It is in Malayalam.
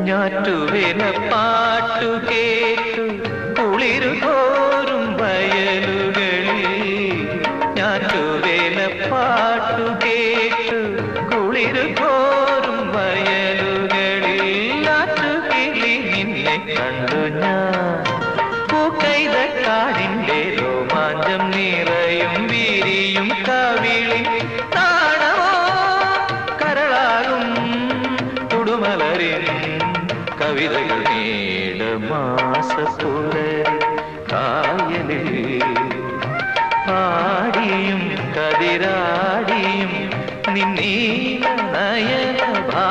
ഞാറ്റുവേല പാട്ടു കേട്ടു കുളിരു കോരും വയലുകളിൽ ഞാറ്റുവേല പാട്ടു കേട്ടു കുളിരു കോരും വയലുകളിൽ നാട്ടുകിളി നിന്നെ കണ്ടു ഞാൻ പൂക്കൈതക്കാടിന്റെ രോമാഞ്ചം നിറയും വീരിയും കവിളി താണമോ കരളാകും തുടുമലരിൻ കവിതകൾ നീടമാസപ്പുലരി കായലിൽ പാടിയും കതിരാടിയും നിന്നീല നയന ഭാ